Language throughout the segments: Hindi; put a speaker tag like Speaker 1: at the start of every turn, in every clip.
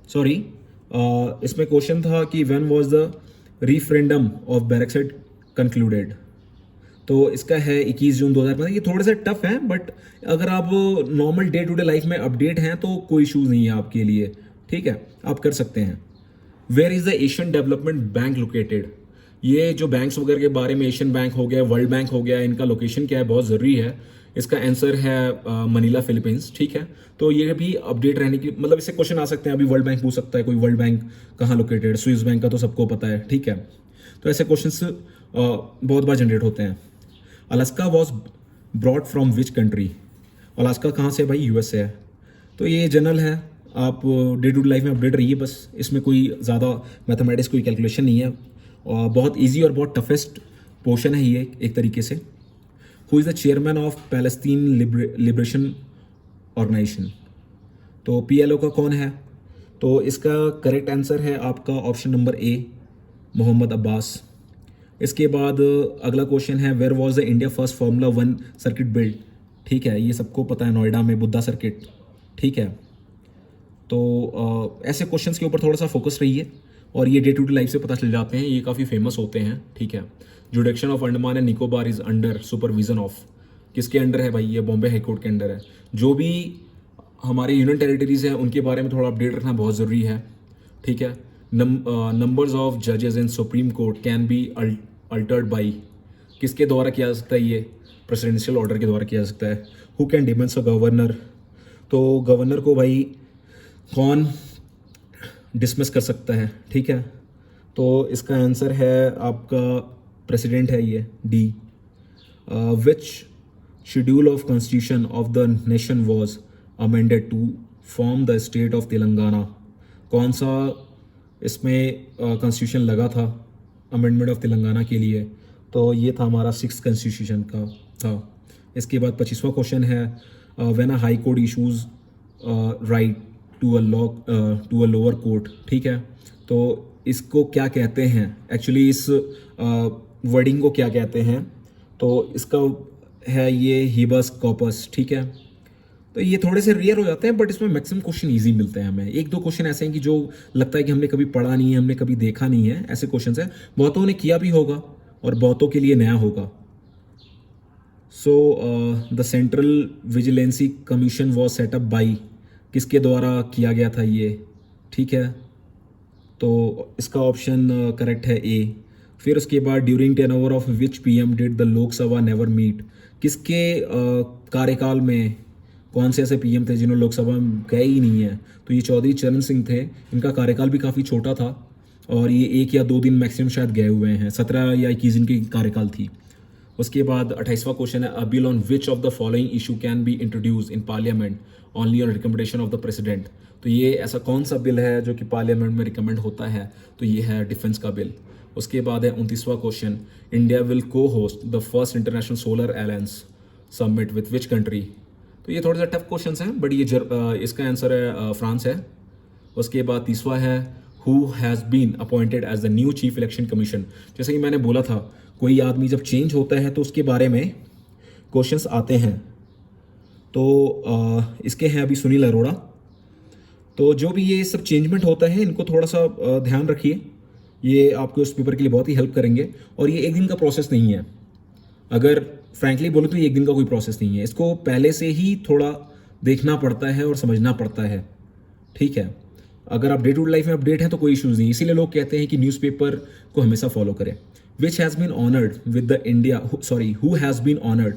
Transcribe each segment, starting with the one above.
Speaker 1: सॉरी, इसमें क्वेश्चन था कि when was the referendum of Brexit concluded. तो इसका है 21 जून 2015। ये थोड़े से टफ है, बट अगर आप normal day to day life में अपडेट हैं तो कोई इशूज़ नहीं है आपके लिए, ठीक है, आप कर सकते हैं। Where is the Asian development bank located. ये जो बैंक्स वगैरह के बारे में, एशियन बैंक हो गया, वर्ल्ड बैंक हो गया, इनका लोकेशन क्या है बहुत ज़रूरी है। इसका आंसर है मनीला फिलीपींस, ठीक है। तो ये भी अपडेट रहने की, मतलब इससे क्वेश्चन आ सकते हैं, अभी वर्ल्ड बैंक पूछ सकता है कोई, वर्ल्ड बैंक कहाँ लोकेटेड, स्विस बैंक का तो सबको पता है, ठीक है। तो ऐसे क्वेश्चंस बहुत बार जनरेट होते हैं। Alaska was broad from which country. Alaska कहाँ से है भाई? यूएस से है। तो ये जनरल है, आप डे टू डे लाइफ में अपडेट रहिए बस, इसमें कोई ज़्यादा मैथमेटिक्स कोई कैलकुलेशन नहीं है, और बहुत इजी और बहुत टफेस्ट पोर्शन है ये एक तरीके से। Who is the chairman of Palestine liberation organization. तो पीएलओ का कौन है? तो इसका करेक्ट आंसर है आपका option number A, Mohammad Abbas. इसके बाद अगला क्वेश्चन है, where was the India first formula 1 circuit build. ठीक है, ये सबको पता है, नोएडा में बुद्धा सर्किट, ठीक है। तो ऐसे क्वेश्चंस के ऊपर थोड़ा सा फोकस रहिए, और ये डे टू डे लाइफ से पता चल जाते हैं, ये काफ़ी फेमस होते हैं, ठीक है। जुडिक्शन of Andaman and Nicobar is under supervision of. किसके अंडर है भाई? ये बॉम्बे हाई कोर्ट के अंडर है। जो भी हमारे यूनियन टेरिटरीज हैं उनके बारे में थोड़ा अपडेट रखना बहुत ज़रूरी है, ठीक है। नंबर्स ऑफ जजेस in Supreme Court can be altered by. किसके द्वारा किया जा सकता है? ये प्रेसिडेंशियल ऑर्डर के द्वारा किया जा सकता है। Who can dismiss a governor. तो गवर्नर को भाई कौन डिसमिस कर सकता है, ठीक है। तो इसका आंसर है आपका प्रेसिडेंट है, ये D. Which schedule of constitution of the nation was amended to form the state of Telangana. कौन सा इसमें कॉन्स्टिट्यूशन लगा था अमेंडमेंट ऑफ तेलंगाना के लिए? तो ये था हमारा 6th कॉन्स्टिट्यूशन का था। इसके बाद 25वां क्वेश्चन है, when a high court issues writ to a lower court, ठीक है। तो इसको क्या कहते हैं एक्चुअली, इस वर्डिंग को क्या कहते हैं? तो इसका है ये हिबस कॉपस, ठीक है। तो ये थोड़े से रेयर हो जाते हैं, बट इसमें मैक्सिमम क्वेश्चन इजी मिलते हैं हमें। एक दो क्वेश्चन ऐसे हैं कि जो लगता है कि हमने कभी पढ़ा नहीं है, हमने कभी देखा नहीं है, ऐसे क्वेश्चन है। बहुतों ने किया भी होगा और बहुतों के लिए नया होगा। So the central vigilance commission was set up by. किसके द्वारा किया गया था ये, ठीक है। तो इसका ऑप्शन करेक्ट है ए। फिर उसके बाद during tenure of which PM did the Lok Sabha never meet. किसके कार्यकाल में कौन से ऐसे पीएम थे जिन्होंने लोकसभा में गए ही नहीं है? तो ये चौधरी चरण सिंह थे। इनका कार्यकाल भी काफ़ी छोटा था, और ये 1 या 2 दिन मैक्सिमम शायद गए हुए हैं। 17 या 21 दिन की कार्यकाल थी। उसके बाद 28वां क्वेश्चन है, अ bill on which of the following issue can be introduce in parliament only on recommendation of the president. तो ये ऐसा कौन सा बिल है जो कि पार्लियामेंट में रिकमेंड होता है? तो ये है डिफेंस का बिल। उसके बाद है 29वां क्वेश्चन, इंडिया विल को host the first international solar alliance summit with which country. तो ये थोड़े से टफ क्वेश्चन हैं, बट ये इसका आंसर है फ्रांस है। उसके बाद 30वां है, who has been appointed as the new chief election commission. जैसे कि मैंने बोला था, कोई आदमी जब चेंज होता है तो उसके बारे में क्वेश्चंस आते हैं। तो इसके हैं अभी सुनील अरोड़ा। तो जो भी ये सब चेंजमेंट होता है, इनको थोड़ा सा ध्यान रखिए, ये आपके उस पेपर के लिए बहुत ही हेल्प करेंगे। और ये एक दिन का प्रोसेस नहीं है, अगर फ्रैंकली बोलो तो ये एक दिन का कोई प्रोसेस नहीं है। इसको पहले से ही थोड़ा देखना पड़ता है और समझना पड़ता है, ठीक है। अगर आप डे टू डे लाइफ में अपडेट हैं तो कोई इश्यूज़ नहीं, इसीलिए लोग कहते हैं कि न्यूज़पेपर को हमेशा फॉलो करें। Which has been honoured with the India, sorry, who has been honoured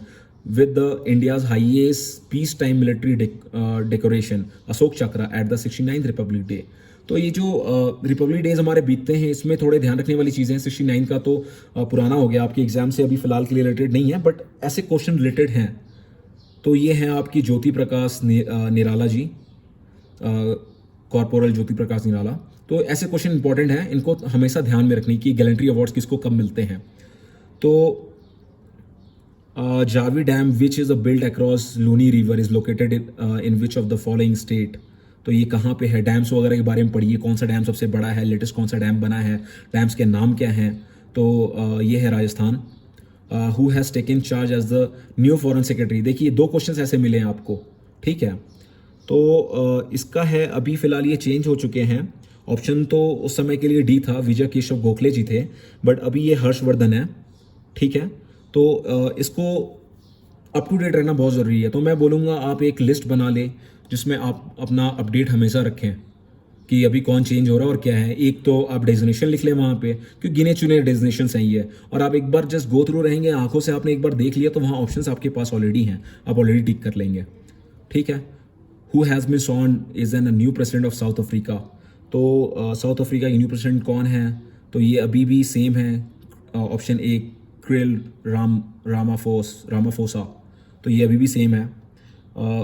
Speaker 1: with the India's highest peace time military decoration Ashok Chakra at the 69th Republic day. तो ये जो रिपब्लिक डेज हमारे बीतते हैं, इसमें थोड़े ध्यान रखने वाली चीज़ें हैं। 69 का तो पुराना हो गया, आपके एग्जाम से अभी फिलहाल के लिए रिलेटेड नहीं है, बट ऐसे क्वेश्चन रिलेटेड हैं। तो ये हैं आपकी ज्योति प्रकाश निराला जी, कॉर्पोरल ज्योति प्रकाश निराला। तो ऐसे क्वेश्चन इंपॉर्टेंट हैं, इनको हमेशा ध्यान में रखने की। गैलेंट्री अवार्ड्स किसको कब मिलते हैं? तो Jawai dam which is a build across Luni river is located in which of the following state. तो ये कहाँ पे है? डैम्स वगैरह के बारे में पढ़िए, कौन सा डैम सबसे बड़ा है, लेटेस्ट कौन सा डैम बना है, डैम्स के नाम क्या हैं। तो ये है Rajasthan. Who has taken charge as the new foreign secretary. देखिए 2 क्वेश्चन ऐसे मिले हैं आपको, ठीक है। तो इसका है अभी फ़िलहाल ये चेंज हो चुके हैं। ऑप्शन तो उस समय के लिए डी था, विजय केशव गोखले जी थे, बट अभी ये हर्षवर्धन है। ठीक है, तो इसको अप टू डेट रहना बहुत ज़रूरी है। तो मैं बोलूँगा आप एक लिस्ट बना लें जिसमें आप अपना अपडेट हमेशा रखें कि अभी कौन चेंज हो रहा है और क्या है। एक तो आप डेजिग्नेशन लिख लें वहाँ पे, क्योंकि गिने चुने डेजिग्नेशन सही है, और आप एक बार जस्ट गो थ्रू रहेंगे, आंखों से आपने एक बार देख लिया तो वहाँ ऑप्शंस आपके पास ऑलरेडी हैं, आप ऑलरेडी टिक कर लेंगे। ठीक है, who has been sworn is an new president of South Africa. तो साउथ अफ्रीका के न्यू प्रेसिडेंट कौन है, तो ये अभी भी सेम है, ऑप्शन ए क्रिल रामाफोसा, तो ये अभी भी सेम है।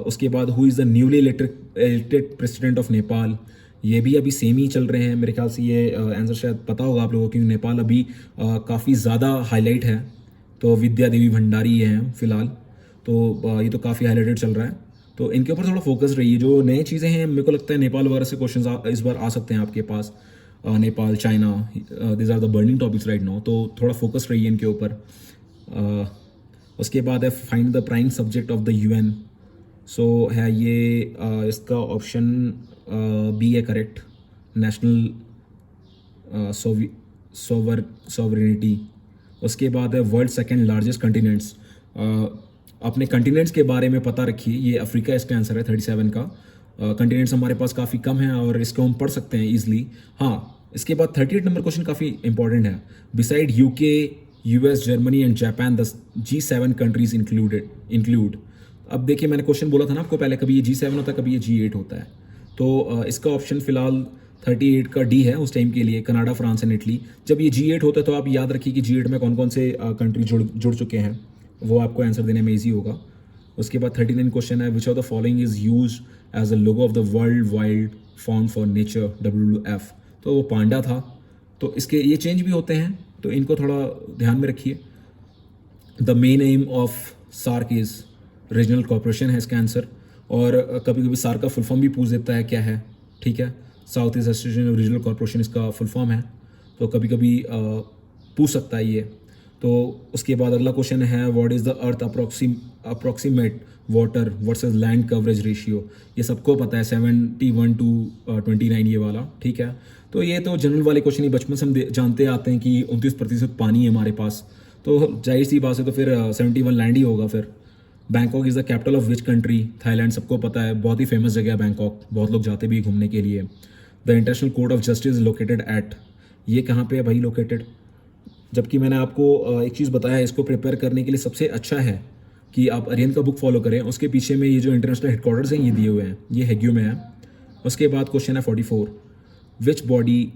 Speaker 1: उसके बाद who is the newly elected president of Nepal, ये भी अभी सेम ही चल रहे हैं। मेरे ख्याल से ये आंसर शायद पता होगा आप लोगों को, क्योंकि नेपाल अभी काफ़ी ज़्यादा हाईलाइट है। तो विद्या देवी भंडारी ये हैं फिलहाल, तो ये तो काफ़ी हाईलाइटेड चल रहा है। तो इनके ऊपर थोड़ा फोकस रहिए। जो नई चीज़ें हैं, मेरे को लगता है नेपाल वगैरह से क्वेश्चन इस बार आ सकते हैं आपके पास। Nepal, China, this are the burning topics right now, तो थोड़ा फोकस रहिए इनके ऊपर। उसके बाद है find the prime subject of the UN. So है ये इसका ऑप्शन बी है करेक्ट, नेशनल सॉवरेनिटी। उसके बाद है वर्ल्ड सेकेंड लार्जेस्ट कंटिनेंट्स। अपने कंटिनेंट्स के बारे में पता रखिए, ये अफ्रीका इसका आंसर है 37 का। कंटिनेंट्स हमारे पास काफ़ी कम है और इसको हम पढ़ सकते हैं ईजिली। हाँ, इसके बाद 38 नंबर क्वेश्चन काफ़ी इंपॉर्टेंट है। Beside UK, US, Germany and Japan the G7 countries include. अब देखिए, मैंने क्वेश्चन बोला था ना आपको पहले, कभी ये G7 होता है, कभी ये G8 होता है। तो इसका ऑप्शन फिलहाल 38 का डी है उस टाइम के लिए, कनाडा, फ्रांस एंड इटली। जब ये G8 होता है तो आप याद रखिए कि G8 में कौन कौन से कंट्री जुड़ चुके हैं, वो आपको आंसर देने में ईजी होगा। उसके बाद 39 क्वेश्चन है, which of the following is use as a logo of the world wild fund for nature, WWF। तो वो पांडा था। तो इसके ये चेंज भी होते हैं, तो इनको थोड़ा ध्यान में रखिए। The main aim of SAARC is regional cooperation है इसका आंसर। और कभी कभी सार्क का फुल फॉर्म भी पूछ देता है क्या है। ठीक है, south east association of regional corporation इसका फुल फॉर्म है, तो कभी कभी पूछ सकता है ये। तो उसके बाद अगला क्वेश्चन है, what is the earth approximate water versus land coverage ratio. ये सबको पता है, 71:29 ये वाला। ठीक है, तो ये तो जनरल वाले क्वेश्चन ही बचपन से हम जानते आते हैं कि 29% पानी है हमारे पास, तो जाहिर सी बात है, तो फिर 71 लैंड ही होगा फिर। Bangkok is the capital of which country, Thailand, सबको पता है, बहुत ही फेमस जगह है बैंकॉक, बहुत लोग जाते भी घूमने के लिए। The international court of justice located at, ये कहाँ पे है भाई लोकेटेड। जबकि मैंने आपको एक चीज़ बताया, इसको प्रिपेयर करने के लिए सबसे अच्छा है कि आप अरियन का बुक फॉलो करें। उसके पीछे में ये जो इंटरनेशनल हेडक्वार्टर्स हैं ये दिए हुए हैं, ये हेग्यू में है। उसके बाद क्वेश्चन है 44, which body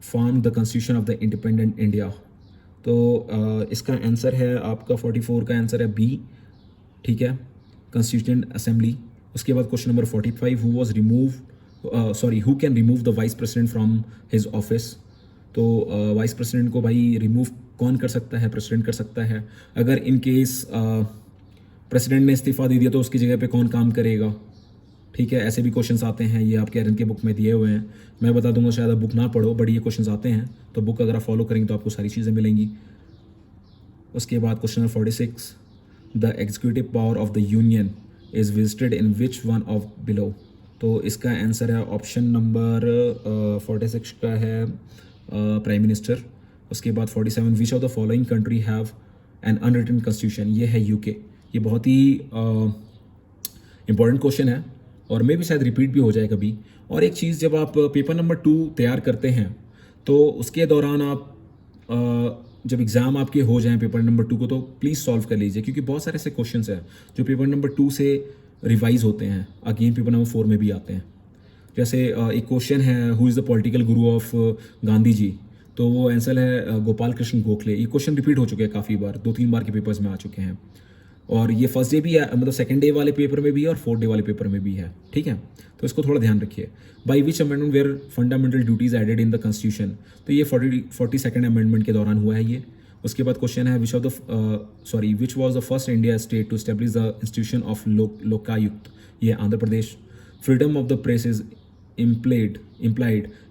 Speaker 1: form the constitution of the independent India. तो इसका आंसर है आपका 44 का आंसर है बी। ठीक है, कॉन्स्टिट्यूएंट असेंबली। उसके बाद question number 45, who can remove the vice president from his office. तो वाइस प्रेसिडेंट को भाई रिमूव कौन कर सकता है, प्रेसिडेंट कर सकता है। अगर इन केस प्रेसिडेंट ने इस्तीफा दे दिया तो उसकी जगह पे कौन काम करेगा। ठीक है, ऐसे भी क्वेश्चंस आते हैं, ये आपके अरियन के बुक में दिए हुए हैं। मैं बता दूंगा, शायद आप बुक ना पढ़ो, बट ये क्वेश्चंस आते हैं, तो बुक अगर आप फॉलो करेंगे तो आपको सारी चीज़ें मिलेंगी। उसके बाद question number 46, the executive power of the union is visited in which one of below. तो इसका आंसर है ऑप्शन नंबर 46 का है प्राइम मिनिस्टर। उसके बाद 47, विच of the following country have an unwritten constitution, ये है यूके। ये बहुत ही इंपॉर्टेंट क्वेश्चन है और मे भी शायद रिपीट भी हो जाए कभी। और एक चीज़, जब आप पेपर नंबर 2 तैयार करते हैं तो उसके दौरान आप जब एग्ज़ाम आपके हो जाएं पेपर नंबर 2 को, तो प्लीज़ सॉल्व कर लीजिए, क्योंकि बहुत सारे ऐसे क्वेश्चंस हैं जो पेपर नंबर 2 से रिवाइज होते हैं, अगेन पेपर नंबर 4 में भी आते हैं। जैसे एक क्वेश्चन है, who is the political Guru of Gandhi ji, तो वो आंसर है गोपाल कृष्ण गोखले। ये क्वेश्चन रिपीट हो चुके हैं काफ़ी बार, 2-3 बार के पेपर्स में आ चुके हैं। और ये फर्स्ट डे भी है, मतलब सेकंड डे वाले पेपर में भी है और फोर्थ डे वाले पेपर में भी है। ठीक है, तो इसको थोड़ा ध्यान रखिए। By which amendment were fundamental duties added in the constitution, तो ये 42nd अमेंडमेंट के दौरान हुआ है ये। उसके बाद क्वेश्चन है, which was the first India state to establish the institution of Lokayukta, ये Andhra Pradesh. Freedom of the press is implied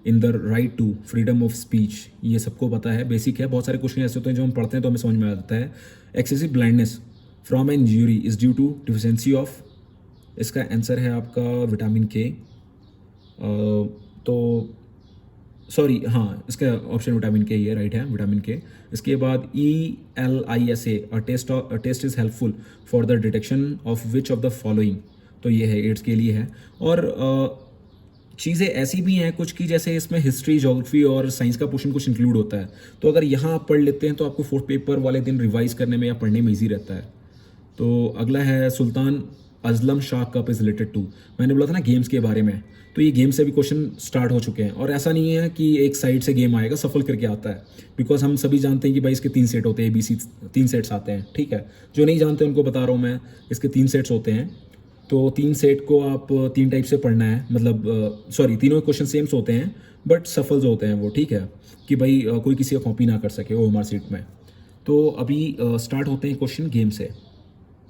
Speaker 1: in the right to freedom of speech, ये सबको पता है, बेसिक है। बहुत सारे क्वेश्चन ऐसे होते हैं जो हम पढ़ते हैं तो हमें समझ में आ जाता है। Excessive blindness from an injury is due to deficiency of, इसका आंसर है आपका विटामिन के। तो सॉरी, हाँ, इसका ऑप्शन विटामिन के ही है, राइट है विटामिन के। इसके बाद ELISA, a test is helpful for the detection of which of the following. तो ये है, एड्स के लिए है। और चीज़ें ऐसी भी हैं कुछ की, जैसे इसमें हिस्ट्री, ज्योग्राफी और साइंस का पोर्शन कुछ इंक्लूड होता है। तो अगर यहाँ आप पढ़ लेते हैं तो आपको फोर्थ पेपर वाले दिन रिवाइज करने में या पढ़ने में ईजी रहता है। तो अगला है Sultan Azlan Shah cup is related to. मैंने बोला था ना गेम्स के बारे में, तो ये गेम से भी क्वेश्चन स्टार्ट हो चुके हैं। और ऐसा नहीं है कि एक साइड से गेम आएगा, सफल करके आता है। बिकॉज हम सभी जानते हैं कि भाई इसके 3 सेट होते हैं, ABC 3 सेट्स आते हैं, ठीक है। जो नहीं जानते उनको बता रहा हूँ मैं, इसके 3 सेट्स होते हैं। तो 3 सेट को आप 3 टाइप से पढ़ना है, मतलब सॉरी, तीनों क्वेश्चन सेम्स होते हैं बट सफल जो होते हैं वो, ठीक है, कि भाई कोई किसी का कॉपी ना कर सके OMR सीट में। तो अभी स्टार्ट होते हैं क्वेश्चन गेम से।